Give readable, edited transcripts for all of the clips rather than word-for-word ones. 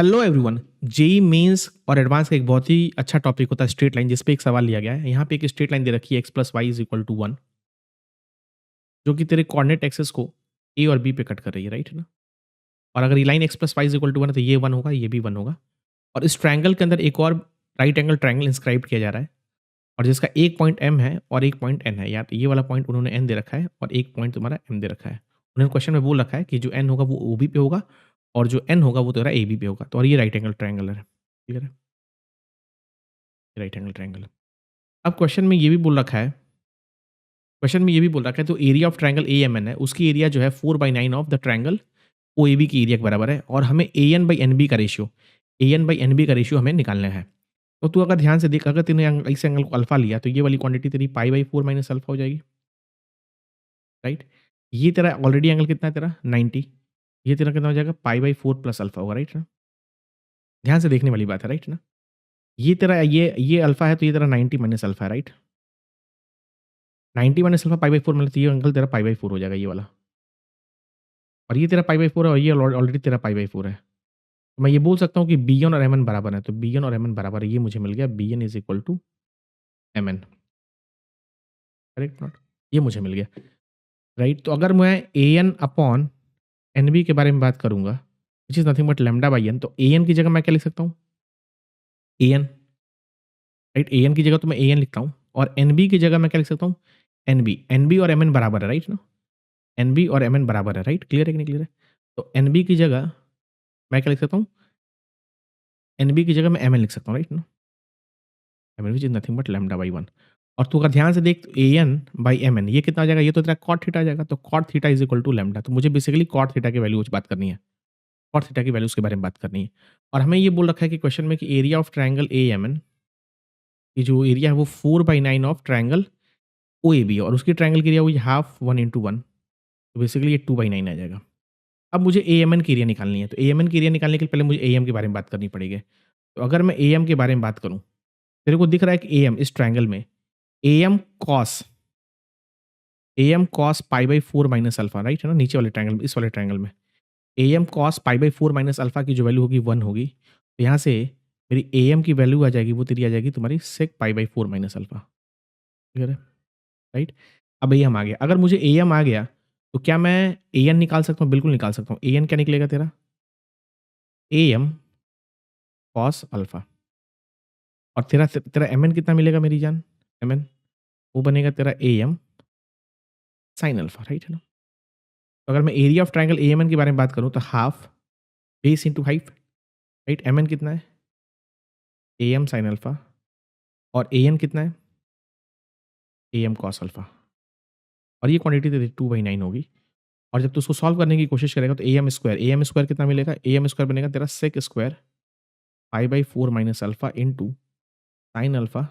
Hello everyone. JEE mains और advance का एक बहुत ही अच्छा टॉपिक होता है स्ट्रेट लाइन, जिस पे एक सवाल लिया गया है। यहाँ पे एक स्ट्रेट लाइन दे रखी है X plus Y is equal to 1, जो कि तेरे कोऑर्डिनेट एक्सेस को ए और बी पे कट कर रही है, राइट है ना। और अगर ये line X plus Y is equal to 1 है तो ये 1 होगा, ये भी 1 होगा। और इस ट्रायंगल के अंदर एक और राइट एंगल ट्रायंगल इंस्क्राइब किया जा रहा है, और जिसका एक पॉइंट एम है और एक पॉइंट एन है। या तो ये वाला पॉइंट उन्होंने एन दे रखा है और एक पॉइंट तुम्हारा एम दे रखा है। उन्होंने क्वेश्चन में बोल रखा है कि जो एन होगा वो ओ बी पे होगा और जो एन होगा वो तेरा ए बी पे होगा। तो और ये राइट एंगल ट्रायंगल है, क्लियर है, राइट एंगल ट्रायंगल। अब क्वेश्चन में ये भी बोल रखा है तो area of triangle A M N है, उसकी एरिया जो है 4/9 ऑफ the triangle O A B की एरिया के बराबर है। और हमें A N by N B का रेशियो हमें निकालना है। तो तू अगर ध्यान से देख, अगर तूने इस एंगल को अल्फा लिया तो ये वाली क्वांटिटी तेरी पाई बाई 4 माइनस अल्फा हो जाएगी, राइट। ये तेरा ऑलरेडी एंगल कितना है तेरा 90, ये तेरा कितना हो जाएगा पाई बाई 4 प्लस अल्फा होगा, राइट ना। ध्यान से देखने वाली बात है, राइट ना। ये तेरा ये अल्फा है तो ये तेरा 90 माइनस अल्फा है, right. 90 minus alpha pi by 4 मतलब ये एंगल तेरा पाई बाई 4 हो जाएगा, ये वाला। और ये तेरा पाई बाई 4 है और ये ऑलरेडी तेरा पाई बाई 4 है। तो मैं ये बोल सकता हूँ कि बी एन और एम एन बराबर है। तो बी एन और एम एन बराबर है, ये मुझे मिल गया। B N is equal to M N, correct not, ये मुझे मिल गया, राइट। तो अगर मैं A N upon N B के बारे में बात करूंगा which is nothing but lambda by N, तो ए एन की जगह मैं क्या लिख सकता हूँ, A N, right. A N की जगह तो मैं ए एन लिखता हूँ और एन बी की जगह मैं क्या लिख सकता हूँ, एन बी और एम एन बराबर है, राइट ना। एन बी और एम एन बराबर है, राइट। क्लियर है कि नहीं क्लियर है। तो एन बी की जगह मैं क्या लिख सकता हूँ, एन बी की जगह मैं एम एन लिख सकता हूँ, राइट ना। M N which is nothing but lambda by 1। और तू अगर ध्यान से देख, A N by M N ये कितना आ जाएगा, ये तो तेरा कॉट थीटा आ जाएगा। तो cot theta is equal to lambda. तो मुझे बेसिकली कॉट थीटा की वैल्यू बात करनी है, कॉट थीटा की वैल्यूज के बारे में बात करनी है। और हमें ये बोल रखा है कि क्वेश्चन में कि area of triangle A M N की जो एरिया है वो 4/9 ऑफ ट्रायंगल ओ ए बी है, और उसकी ट्रायंगल की एरिया हुई हाफ 1 into 1। तो बेसिकली ये 2/9 आ जाएगा। अब मुझे ए एम एन की एरिया निकालनी है, तो ए एम एन की एरिया निकालने के लिए पहले मुझे ए एम के बारे में बात करनी पड़ेगी। तो अगर मैं ए एम के बारे में बात करूँ, तेरे को दिख रहा है कि ए एम इस ट्रायंगल में A M cos pi by 4 minus alpha, right है ना। नीचे वाले ट्रायंगल में, इस वाले ट्रायंगल में A M cos pi by 4 minus alpha की जो वैल्यू होगी 1 होगी। तो यहाँ से मेरी ए एम की वैल्यू आ जाएगी, वो तेरी आ जाएगी तुम्हारी sec pi by 4 minus alpha, clear है, राइट। अब ए एम आ गया। अगर मुझे ए एम आ गया तो क्या मैं ए एन निकाल सकता हूँ, बिल्कुल निकाल सकता हूँ। ए एन क्या निकलेगा तेरा, ए एम कॉस अल्फा। और तेरा तेरा एम एन कितना मिलेगा मेरी जान, एम एन वो बनेगा तेरा A M sine alpha, right है ना। तो अगर मैं area of triangle A M N के बारे में बात करूँ तो half base into height, right. M N कितना है, ए एम साइन अल्फा, और ए एन कितना है, ए एम कॉस अल्फा। और ये क्वांटिटी तेरी 2/9 होगी। और जब तू उसको सॉल्व करने की कोशिश करेगा तो ए एम स्क्वायर कितना मिलेगा, ए एम स्क्वायर बनेगा तेरा sec square pi by 4 minus alpha into sine alpha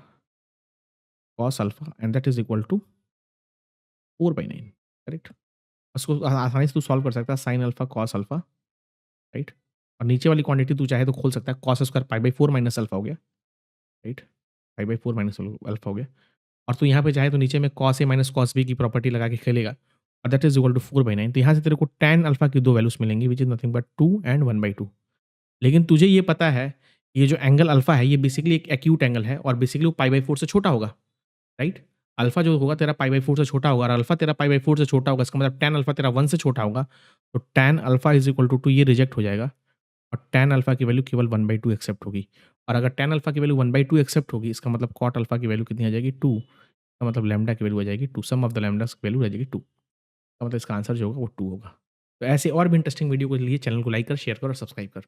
cos alpha, and that is equal to 4/9, correct. उसको आसानी से तू सॉल्व कर सकता है, sine alpha cos alpha, right. और नीचे वाली क्वांटिटी तू चाहे तो खोल सकता है, cos square pi by 4 minus alpha हो गया, right. Pi by 4 minus alpha हो गया। और तू यहाँ पे चाहे तो नीचे में cos A minus cos B की प्रॉपर्टी लगा के खेलेगा, और दैट इज इक्वल टू 4/9। तो यहाँ से तेरे को tan अल्फा की दो वैल्यूज मिलेंगी विच इज नथिंग बट 2 एंड 1/2। लेकिन तुझे ये पता है ये जो एंगल अल्फा है ये बेसिकली एक एक्यूट एंगल है, और बेसिकली वो पाई बाई 4 से छोटा होगा, राइट। अल्फा जो होगा तेरा पाई बाई 4 से छोटा होगा, और अल्फा तेरा पाई बाई 4 से छोटा होगा, इसका मतलब tan अल्फा तेरा 1 से छोटा होगा। तो tan alpha is equal to 2 ये रिजेक्ट हो जाएगा, और tan अल्फा की वैल्यू केवल 1/2 एक्सेप्ट होगी। और अगर tan अल्फा की वैल्यू 1/2 एक्सेप्ट होगी, इसका मतलब cot अल्फा की वैल्यू कितनी आ जाएगी 2, इसका मतलब लैम्डा की वैल्यू आ जाएगी 2, सम ऑफ द लैम्डास की वैल्यू आ जाएगी 2, इसका मतलब इसका आंसर जो होगा वो 2 होगा। तो ऐसे और भी इंटरेस्टिंग वीडियो के लिए चैनल को लाइक कर, शेयर कर और सब्सक्राइब कर।